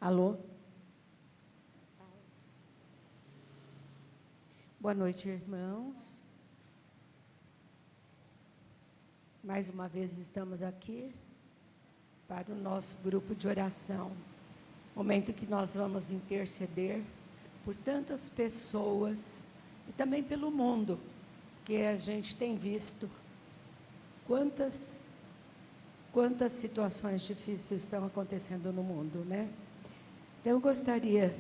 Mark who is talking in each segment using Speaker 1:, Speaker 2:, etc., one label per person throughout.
Speaker 1: Alô? Boa noite, irmãos. Mais uma vez estamos aqui para o nosso grupo de oração. Momento que nós vamos interceder por tantas pessoas e também pelo mundo, que a gente tem visto quantas situações difíceis estão acontecendo no mundo, né? Então, eu gostaria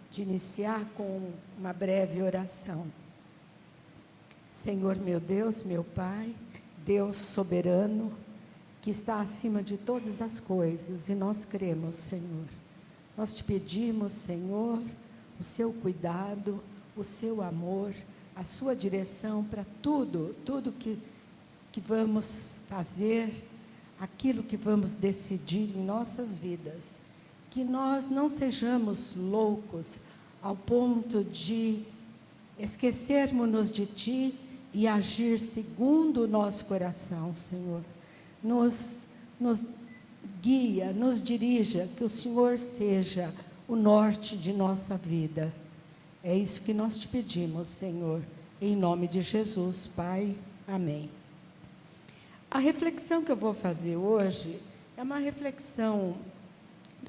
Speaker 1: de iniciar com uma breve oração. Senhor meu Deus, meu Pai, Deus soberano, que está acima de todas as coisas, e nós cremos, Senhor. Nós te pedimos, Senhor, o seu cuidado, o seu amor, a sua direção para tudo que vamos fazer, aquilo que vamos decidir em nossas vidas. Que nós não sejamos loucos ao ponto de esquecermos-nos de Ti e agir segundo o nosso coração, Senhor. Nos guia, nos dirija, que o Senhor seja o norte de nossa vida. É isso que nós te pedimos, Senhor, em nome de Jesus, Pai. Amém. A reflexão que eu vou fazer hoje é uma reflexão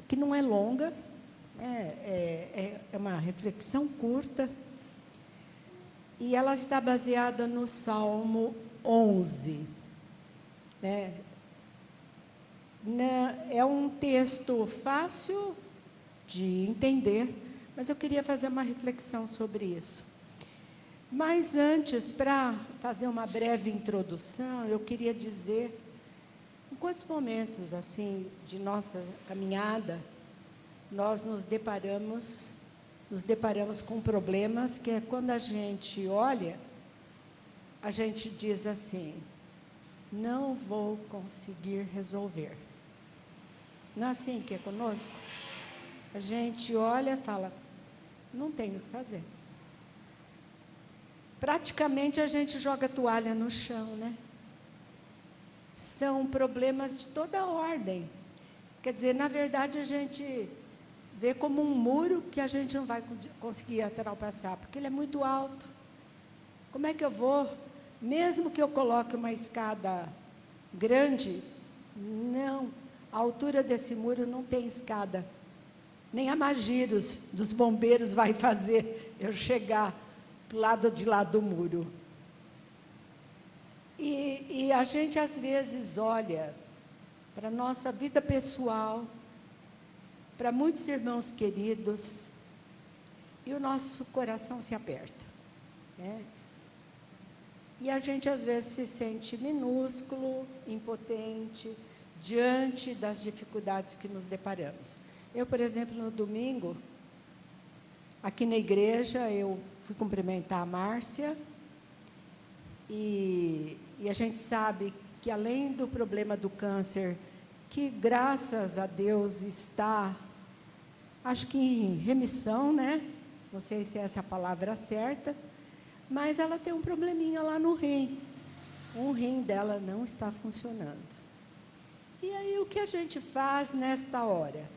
Speaker 1: que não é longa, é uma reflexão curta, e ela está baseada no Salmo 11. É um texto fácil de entender, mas eu queria fazer uma reflexão sobre isso. Mas antes, para fazer uma breve introdução, eu queria dizer, em quantos momentos assim de nossa caminhada, nós nos deparamos com problemas que é quando a gente olha, a gente diz assim, não vou conseguir resolver. Não é assim que é conosco? A gente olha e fala, não tenho o que fazer. Praticamente a gente joga a toalha no chão, né? São problemas de toda ordem. Quer dizer, na verdade, a gente vê como um muro que a gente não vai conseguir ultrapassar, porque ele é muito alto. Como é que eu vou? Mesmo que eu coloque uma escada grande, não, a altura desse muro não tem escada. Nem a magia dos bombeiros vai fazer eu chegar para o lado de lá do muro. E a gente, às vezes, olha para a nossa vida pessoal, para muitos irmãos queridos, e o nosso coração se aperta, né? E a gente, às vezes, se sente minúsculo, impotente, diante das dificuldades que nos deparamos. Eu, por exemplo, no domingo, aqui na igreja, eu fui cumprimentar a Márcia, e a gente sabe que, além do problema do câncer, que, graças a Deus, está, acho que em remissão, né? Não sei se essa é a palavra certa, mas ela tem um probleminha lá no rim. Um rim dela não está funcionando. E aí, o que a gente faz nesta hora?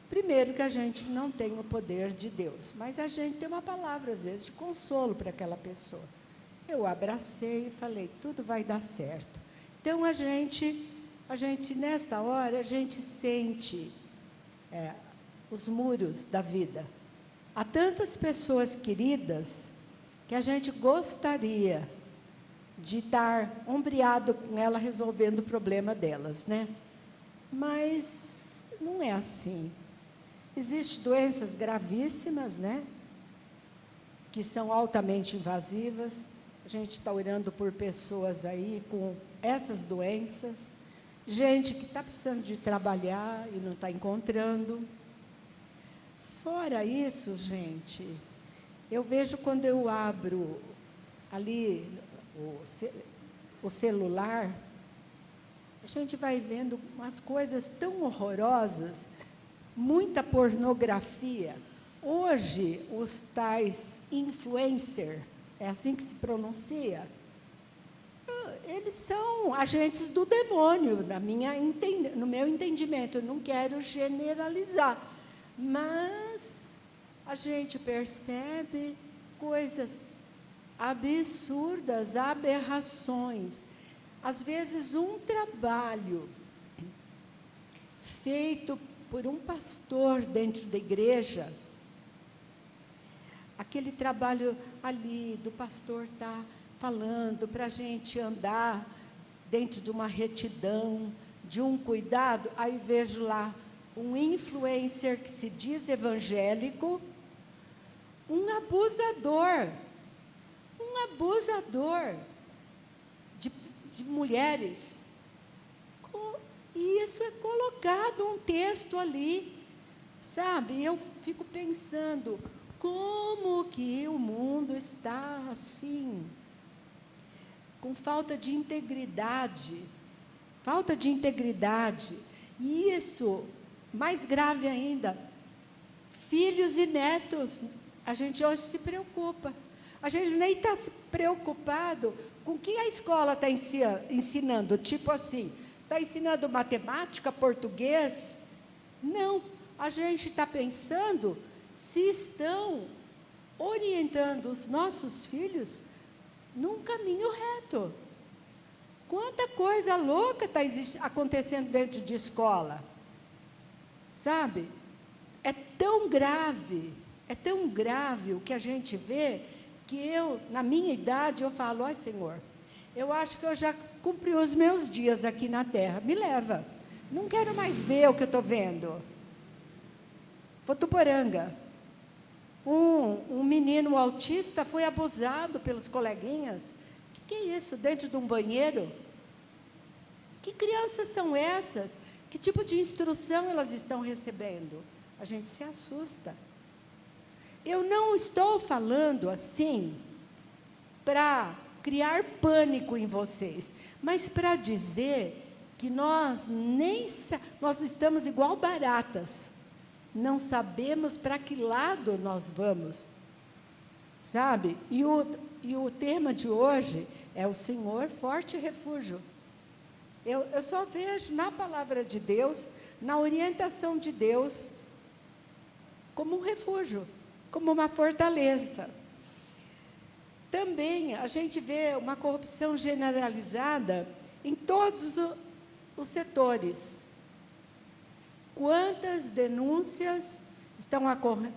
Speaker 1: Primeiro, que a gente não tem o poder de Deus, mas a gente tem uma palavra, às vezes, de consolo para aquela pessoa. Eu abracei e falei, tudo vai dar certo. Então, a gente nesta hora, a gente sente os muros da vida. Há tantas pessoas queridas que a gente gostaria de estar ombreado com ela, resolvendo o problema delas, né? Mas não é assim. Existem doenças gravíssimas, né? Que são altamente invasivas. A gente está orando por pessoas aí com essas doenças. Gente que está precisando de trabalhar e não está encontrando. Fora isso, gente, eu vejo quando eu abro ali o celular, a gente vai vendo umas coisas tão horrorosas, muita pornografia. Hoje, os tais influencers, é assim que se pronuncia, eles são agentes do demônio, no meu entendimento. Eu não quero generalizar, Mas a gente percebe coisas absurdas, aberrações. Às vezes, um trabalho feito por um pastor dentro da igreja, aquele trabalho ali do pastor estar falando para a gente andar dentro de uma retidão, de um cuidado, aí vejo lá um influencer que se diz evangélico, um abusador de mulheres. E isso é colocado um texto ali, sabe? Eu fico pensando, como que o mundo está assim, com falta de integridade, e isso, mais grave ainda, filhos e netos, a gente hoje se preocupa, a gente nem está se preocupado com o que a escola está ensinando, tipo assim, está ensinando matemática, português? Não, a gente está pensando se estão orientando os nossos filhos num caminho reto. Quanta coisa louca está acontecendo dentro de escola, sabe? É tão grave o que a gente vê, que eu, na minha idade, eu falo, ó Senhor, eu acho que eu já cumpri os meus dias aqui na terra, me leva, não quero mais ver o que eu estou vendo. Votuporanga, um menino autista foi abusado pelos coleguinhas. O que é isso, dentro de um banheiro? Que crianças são essas? Que tipo de instrução elas estão recebendo? A gente se assusta. Eu não estou falando assim para criar pânico em vocês, mas para dizer que nós estamos igual baratas, não sabemos para que lado nós vamos, sabe? E o tema de hoje é o Senhor forte refúgio. Eu só vejo na palavra de Deus, na orientação de Deus, como um refúgio, como uma fortaleza. Também a gente vê uma corrupção generalizada em todos os setores. Quantas denúncias estão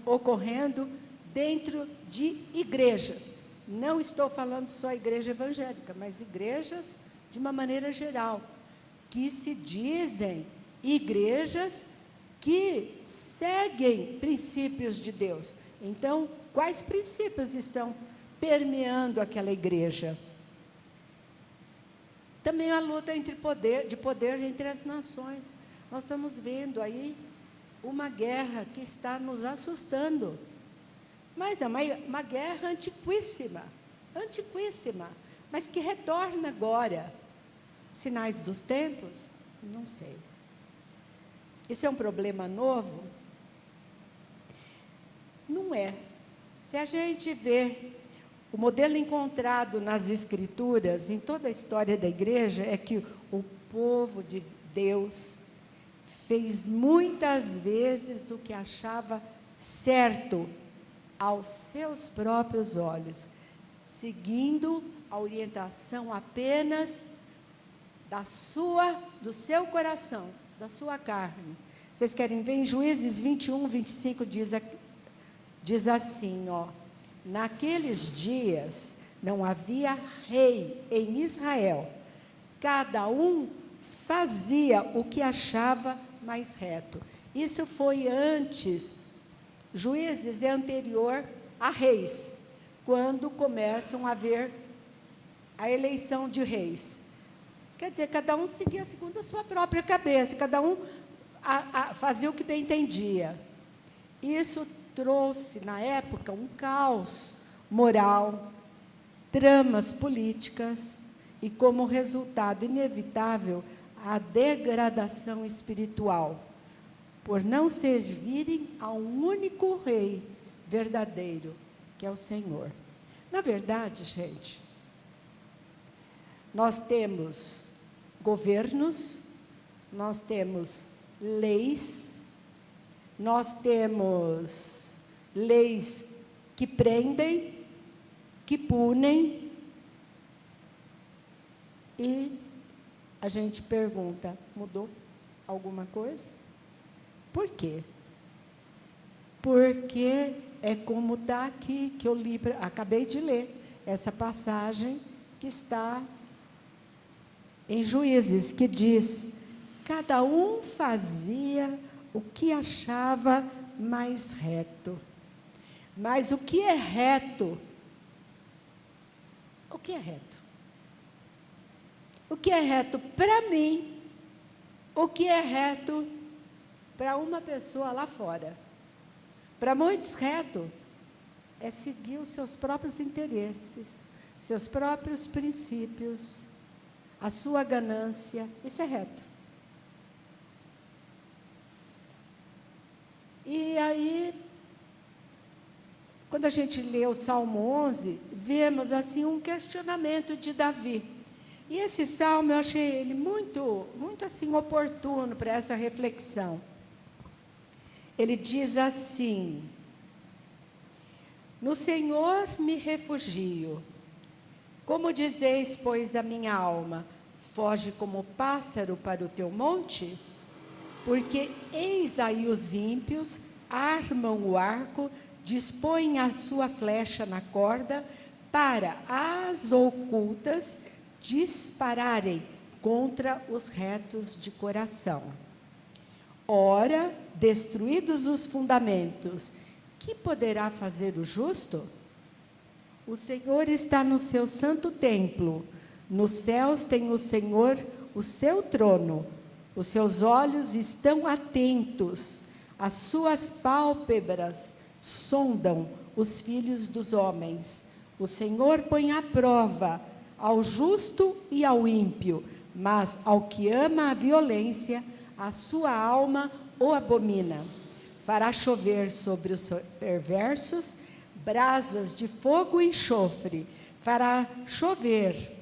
Speaker 1: ocorrendo dentro de igrejas? Não estou falando só igreja evangélica, mas igrejas de uma maneira geral, que se dizem igrejas que seguem princípios de Deus. Então, quais princípios estão permeando aquela igreja? Também a luta de poder entre as nações. Nós estamos vendo aí uma guerra que está nos assustando, mas é uma guerra antiquíssima, mas que retorna agora. Sinais dos tempos? Não sei. Isso é um problema novo? Não é. Se a gente vê o modelo encontrado nas Escrituras, em toda a história da igreja, é que o povo de Deus fez muitas vezes o que achava certo aos seus próprios olhos, seguindo a orientação apenas do seu coração, da sua carne. Vocês querem ver? Em Juízes 21, 25, diz assim, ó: naqueles dias não havia rei em Israel, cada um fazia o que achava mais reto. Isso foi antes. Juízes é anterior a reis, quando começam a haver a eleição de reis. Quer dizer, cada um seguia segundo a sua própria cabeça, cada um fazia o que bem entendia. Isso trouxe, na época, um caos moral, tramas políticas e, como resultado inevitável, a degradação espiritual, por não servirem a um único rei verdadeiro, que é o Senhor. Na verdade, gente, nós temos governos, nós temos leis, nós temos leis que prendem, que punem, e a gente pergunta, mudou alguma coisa? Por quê? Porque é como está aqui, que eu li, acabei de ler, essa passagem que está em Juízes, que diz, cada um fazia o que achava mais reto. Mas o que é reto? O que é reto? O que é reto para mim? O que é reto para uma pessoa lá fora? Para muitos, reto é seguir os seus próprios interesses, seus próprios princípios, a sua ganância. Isso é reto. E aí, quando a gente lê o Salmo 11, vemos assim um questionamento de Davi. E esse salmo eu achei ele muito assim oportuno para essa reflexão. Ele diz assim: no Senhor me refugio. Como dizeis, pois, a minha alma, foge como pássaro para o teu monte? Porque eis aí os ímpios armam o arco, dispõem a sua flecha na corda, para as ocultas dispararem contra os retos de coração. Ora, destruídos os fundamentos, que poderá fazer o justo? O Senhor está no seu santo templo, nos céus tem o Senhor o seu trono, os seus olhos estão atentos, as suas pálpebras sondam os filhos dos homens. O Senhor põe à prova ao justo e ao ímpio, mas ao que ama a violência, a sua alma o abomina. Fará chover sobre os perversos brasas de fogo e enxofre. Fará chover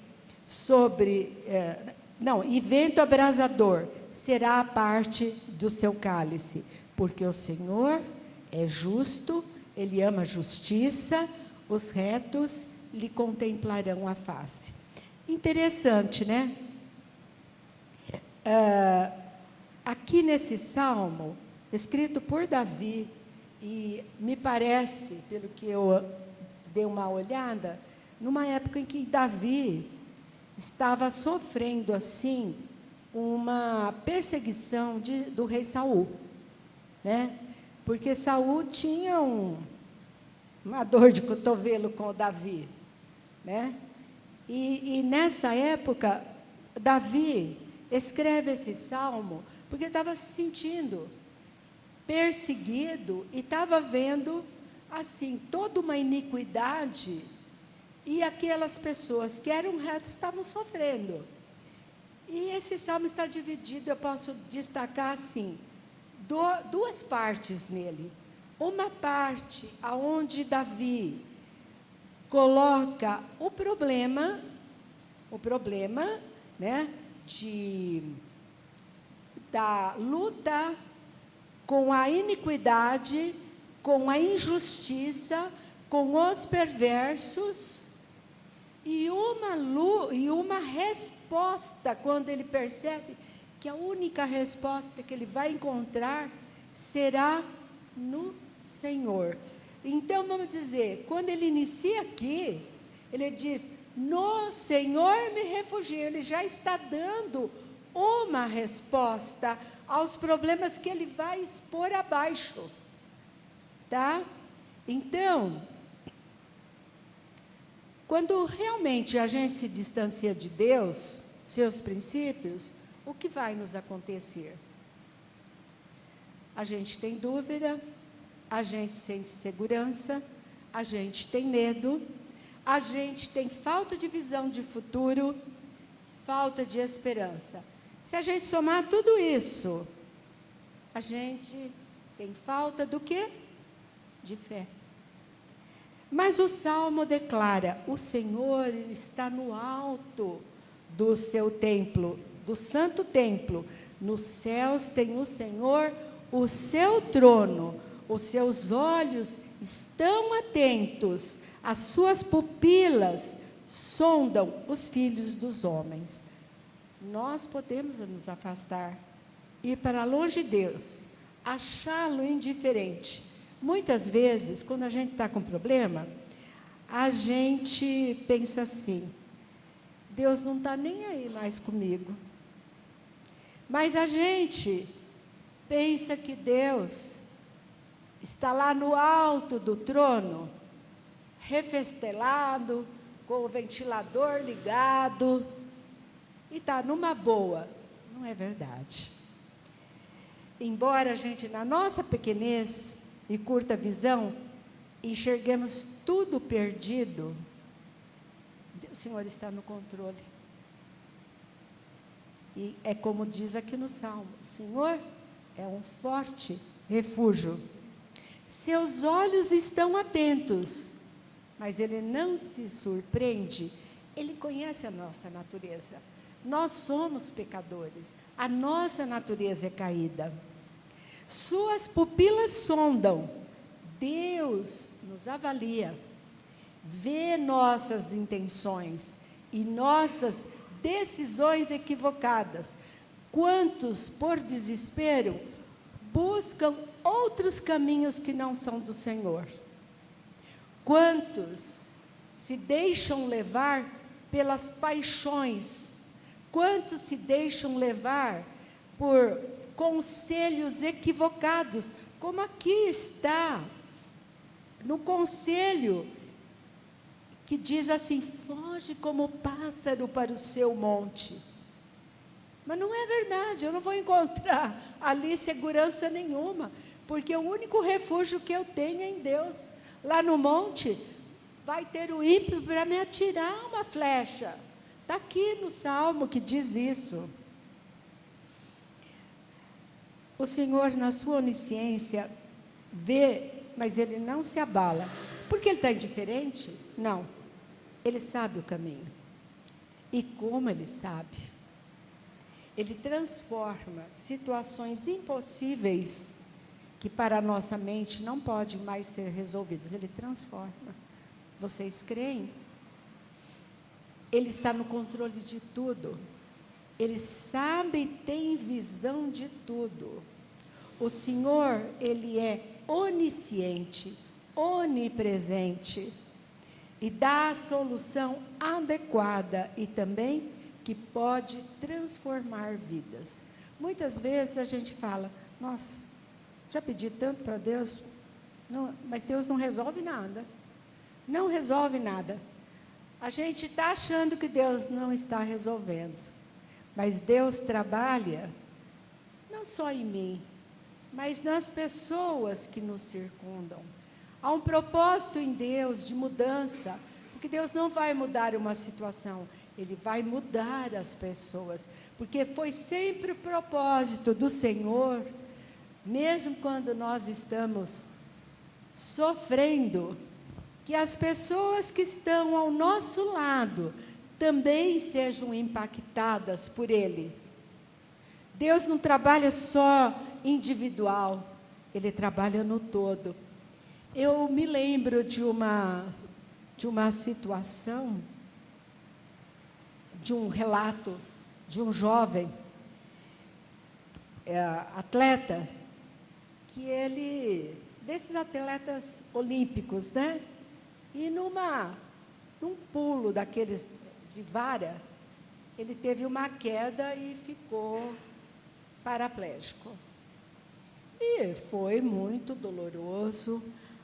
Speaker 1: sobre... e vento abrasador será a parte do seu cálice. Porque o Senhor é justo, Ele ama a justiça, os retos lhe contemplarão a face. Interessante, né? Aqui nesse salmo, escrito por Davi, e me parece, pelo que eu dei uma olhada, numa época em que Davi estava sofrendo, assim, uma perseguição do rei Saul, né? Porque Saul tinha uma dor de cotovelo com o Davi, né? E nessa época, Davi escreve esse salmo porque estava se sentindo perseguido e estava vendo, assim, toda uma iniquidade, e aquelas pessoas que eram retas estavam sofrendo. E esse salmo está dividido, eu posso destacar assim, duas partes nele. Uma parte aonde Davi coloca o problema, né, da luta com a iniquidade, com a injustiça, com os perversos, e uma resposta, quando ele percebe que a única resposta que ele vai encontrar será no Senhor. Então, vamos dizer, quando ele inicia aqui, ele diz, no Senhor me refugio. Ele já está dando uma resposta aos problemas que ele vai expor abaixo, tá? Então, quando realmente a gente se distancia de Deus, seus princípios, o que vai nos acontecer? A gente tem dúvida, a gente sente segurança, a gente tem medo, a gente tem falta de visão de futuro, falta de esperança. Se a gente somar tudo isso, a gente tem falta do quê? De fé. Mas o Salmo declara, o Senhor está no alto do seu templo, do santo templo. Nos céus tem o Senhor o seu trono, os seus olhos estão atentos, as suas pupilas sondam os filhos dos homens. Nós podemos nos afastar, ir para longe de Deus, achá-lo indiferente. Muitas vezes, quando a gente está com problema, a gente pensa assim: Deus não está nem aí mais comigo. Mas a gente pensa que Deus está lá no alto do trono, refestelado, com o ventilador ligado, e está numa boa. Não é verdade. Embora a gente, na nossa pequenez e curta visão, enxerguemos tudo perdido, o Senhor está no controle. E é como diz aqui no Salmo: o Senhor é um forte refúgio. Seus olhos estão atentos, mas Ele não se surpreende. Ele conhece a nossa natureza. Nós somos pecadores, a nossa natureza é caída. Suas pupilas sondam, Deus nos avalia, vê nossas intenções e nossas decisões equivocadas. Quantos, por desespero, buscam outros caminhos que não são do Senhor? Quantos se deixam levar pelas paixões? Quantos se deixam levar por conselhos equivocados? Como aqui está, no conselho que diz assim: foge como pássaro para o seu monte. Mas não é verdade, eu não vou encontrar ali segurança nenhuma, porque o único refúgio que eu tenho é em Deus. Lá no monte vai ter o ímpio para me atirar uma flecha. Está aqui no Salmo que diz isso. O Senhor, na sua onisciência, vê, mas Ele não se abala. Porque Ele está indiferente? Não. Ele sabe o caminho. E como Ele sabe? Ele transforma situações impossíveis, que para a nossa mente não podem mais ser resolvidas. Ele transforma. Vocês creem? Ele está no controle de tudo. Ele sabe e tem visão de tudo. O Senhor, Ele é onisciente, onipresente, e dá a solução adequada e também que pode transformar vidas. Muitas vezes a gente fala: nossa, já pedi tanto para Deus, mas Deus não resolve nada. Não resolve nada. A gente está achando que Deus não está resolvendo, mas Deus trabalha não só em mim, mas nas pessoas que nos circundam. Há um propósito em Deus de mudança, porque Deus não vai mudar uma situação, Ele vai mudar as pessoas, porque foi sempre o propósito do Senhor, mesmo quando nós estamos sofrendo, que as pessoas que estão ao nosso lado também sejam impactadas por Ele. Deus não trabalha só individual, Ele trabalha no todo. Eu me lembro de uma situação, de um relato de um jovem atleta, que ele, desses atletas olímpicos, né? E num pulo daqueles de vara, ele teve uma queda e ficou paraplégico. E foi muito doloroso,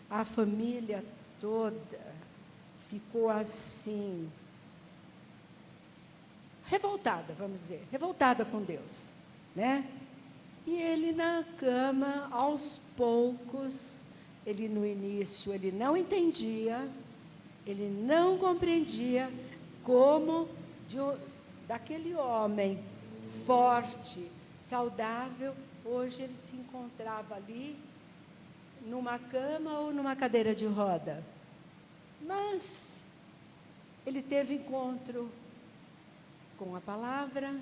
Speaker 1: a família toda ficou assim, revoltada, vamos dizer, revoltada com Deus, né? E ele na cama, aos poucos, ele no início, ele não entendia, ele não compreendia como daquele homem forte, saudável, hoje ele se encontrava ali, numa cama ou numa cadeira de roda. Mas ele teve encontro com a palavra,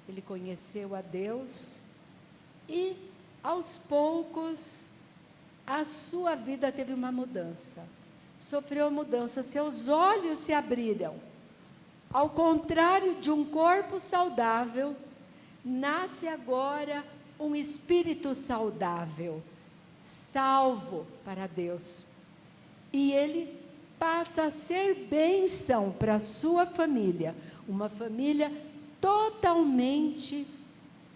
Speaker 1: ele conheceu a Deus e aos poucos, a sua vida teve uma mudança. Sofreu mudança, seus olhos se abriram. Ao contrário de um corpo saudável, nasce agora um espírito saudável, salvo para Deus. E ele passa a ser bênção para a sua família, uma família totalmente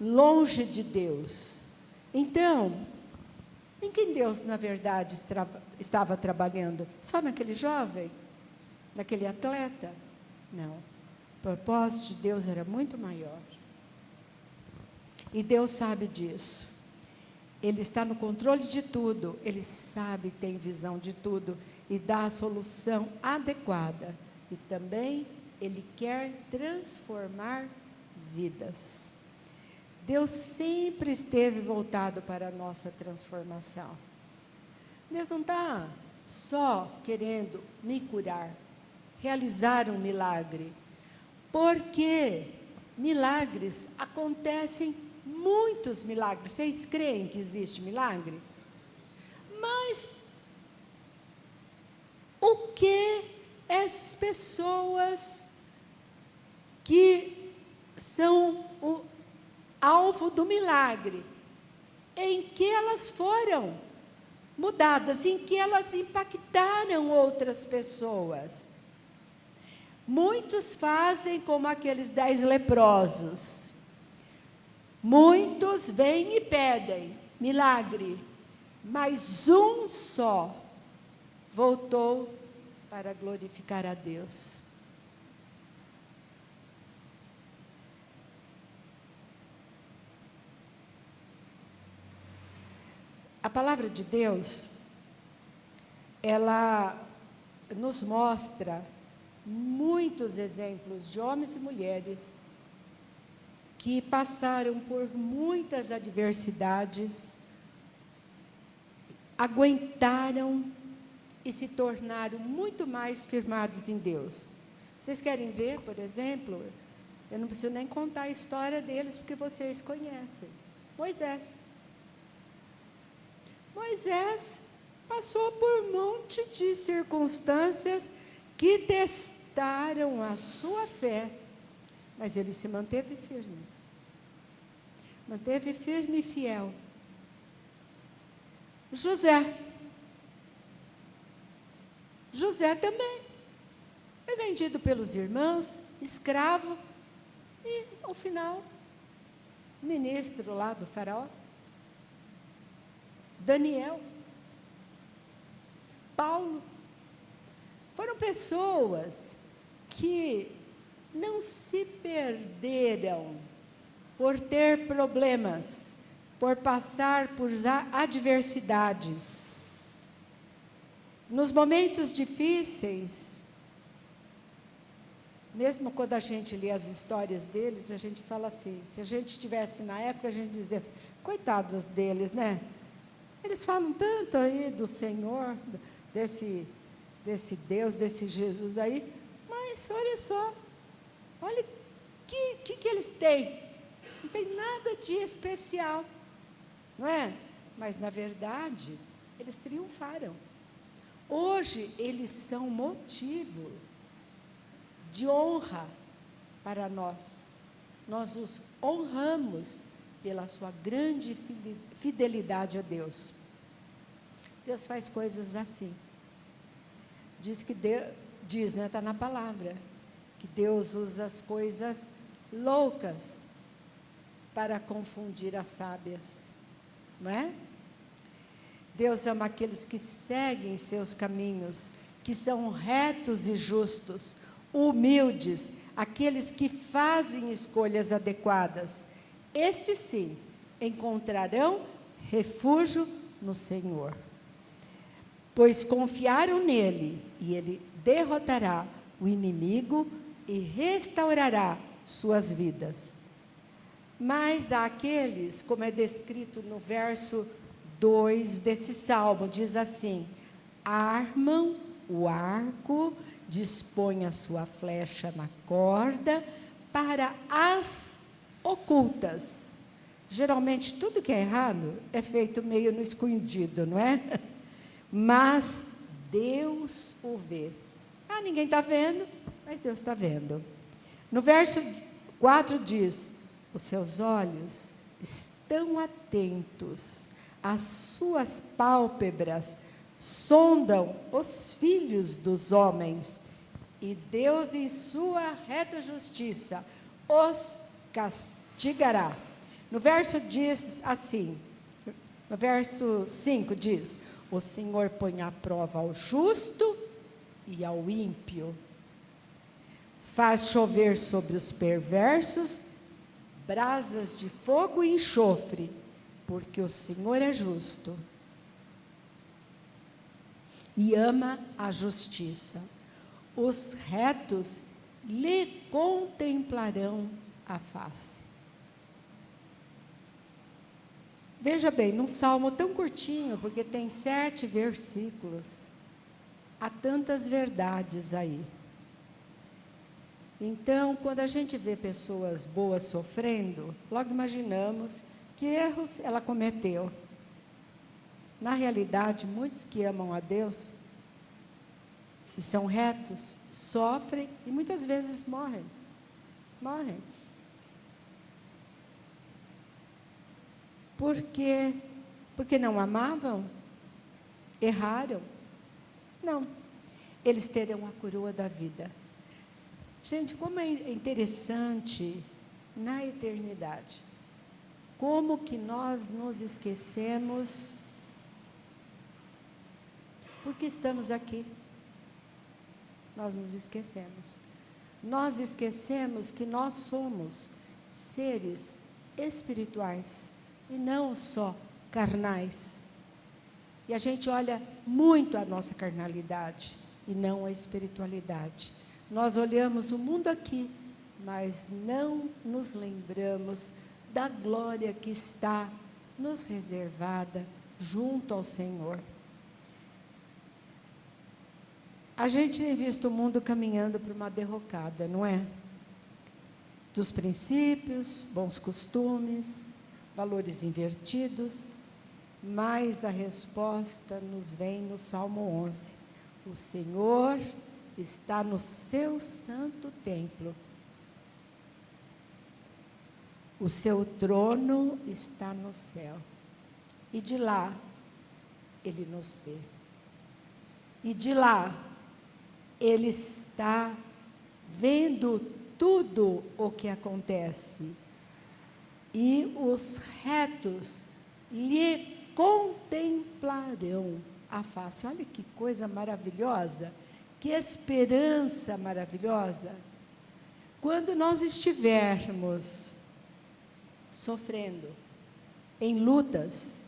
Speaker 1: longe de Deus. Então, em quem Deus, na verdade, estava trabalhando? Só naquele jovem? Naquele atleta? Não. O propósito de Deus era muito maior. E Deus sabe disso. Ele está no controle de tudo. Ele sabe, tem visão de tudo e dá a solução adequada. E também Ele quer transformar vidas. Deus sempre esteve voltado para a nossa transformação. Deus não está só querendo me curar, realizar um milagre, porque milagres acontecem, muitos milagres. Vocês creem que existe milagre? Mas o que essas pessoas que são o alvo do milagre, em que elas foram mudadas, em que elas impactaram outras pessoas? Muitos fazem como aqueles 10 leprosos. Muitos vêm e pedem milagre, mas um só voltou para glorificar a Deus. A palavra de Deus, ela nos mostra muitos exemplos de homens e mulheres que passaram por muitas adversidades, aguentaram e se tornaram muito mais firmados em Deus. Vocês querem ver, por exemplo, eu não preciso nem contar a história deles, porque vocês conhecem. Moisés. Moisés passou por um monte de circunstâncias que testaram a sua fé, mas ele se manteve firme. Manteve firme e fiel. José também foi vendido pelos irmãos, escravo, e, ao final, ministro lá do faraó. Daniel, Paulo, foram pessoas que não se perderam por ter problemas, por passar por adversidades. Nos momentos difíceis, mesmo quando a gente lê as histórias deles, a gente fala assim, se a gente estivesse na época, a gente dizia assim, coitados deles, né? Eles falam tanto aí do Senhor, desse Deus, desse Jesus aí, mas olha só, olha o que eles têm. Não tem nada de especial, não é? Mas, na verdade, eles triunfaram. Hoje, eles são motivo de honra para nós. Nós os honramos pela sua grande fidelidade a Deus. Deus faz coisas assim. Diz, né, está na palavra, que Deus usa as coisas loucas para confundir as sábias, não é? Deus ama aqueles que seguem seus caminhos, que são retos e justos, humildes, aqueles que fazem escolhas adequadas. Estes sim encontrarão refúgio no Senhor, pois confiaram nele, e ele derrotará o inimigo e restaurará suas vidas. Mas há aqueles, como é descrito no verso 2 desse salmo, diz assim: armam o arco, dispõem a sua flecha na corda para as ocultas. Geralmente, tudo que é errado é feito meio no escondido, não é? Mas Deus o vê. Ah, ninguém está vendo, mas Deus está vendo. No verso 4 diz: os seus olhos estão atentos, as suas pálpebras sondam os filhos dos homens, e Deus, em sua reta justiça, os castigará. No verso diz assim, no verso 5 diz: o Senhor põe à prova ao justo e ao ímpio, faz chover sobre os perversos brasas de fogo e enxofre, porque o Senhor é justo e ama a justiça. Os retos lhe contemplarão a face. Veja bem, num salmo tão curtinho, porque tem 7 versículos, há tantas verdades aí. Então, quando a gente vê pessoas boas sofrendo, logo imaginamos que erros ela cometeu. Na realidade, muitos que amam a Deus e são retos, sofrem e muitas vezes morrem. Morrem. Por quê? Porque não amavam? Erraram? Não. Eles terão a coroa da vida. Gente, como é interessante na eternidade. Como que nós nos esquecemos porque estamos aqui. Nós nos esquecemos. Nós esquecemos que nós somos seres espirituais e não só carnais. E a gente olha muito a nossa carnalidade e não a espiritualidade. Nós olhamos o mundo aqui, mas não nos lembramos da glória que está nos reservada junto ao Senhor. A gente tem visto o mundo caminhando para uma derrocada, não é? Dos princípios, bons costumes, valores invertidos, mas a resposta nos vem no Salmo 11. O Senhor está no seu santo templo. O seu trono está no céu. E de lá, Ele nos vê. E de lá, Ele está vendo tudo o que acontece. E os retos lhe contemplarão a face. Olha que coisa maravilhosa, que esperança maravilhosa. Quando nós estivermos sofrendo em lutas,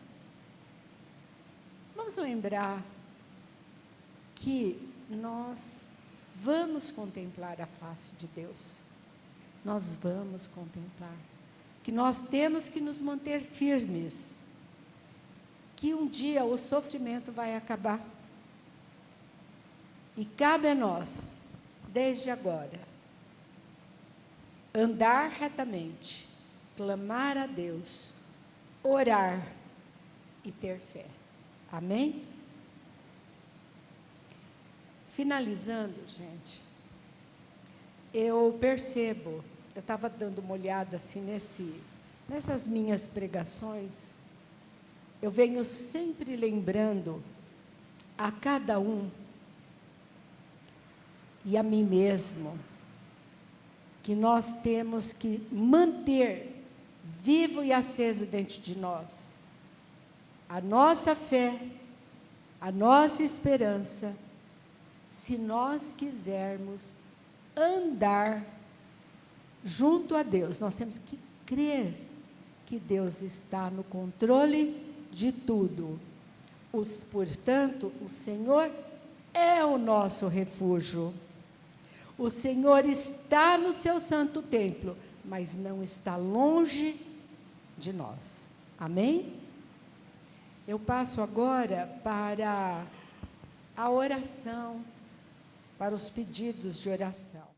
Speaker 1: vamos lembrar que nós vamos contemplar a face de Deus. Nós vamos contemplar. Que nós temos que nos manter firmes. Que um dia o sofrimento vai acabar. E cabe a nós, desde agora, andar retamente, clamar a Deus, orar e ter fé. Amém? Finalizando, gente, eu percebo, eu estava dando uma olhada assim nessas minhas pregações, eu venho sempre lembrando a cada um e a mim mesmo, que nós temos que manter vivo e aceso dentro de nós a nossa fé, a nossa esperança, se nós quisermos andar junto a Deus. Nós temos que crer que Deus está no controle de tudo. Portanto, o Senhor é o nosso refúgio. O Senhor está no seu santo templo, mas não está longe de nós. Amém? Eu passo agora para a oração, para os pedidos de oração.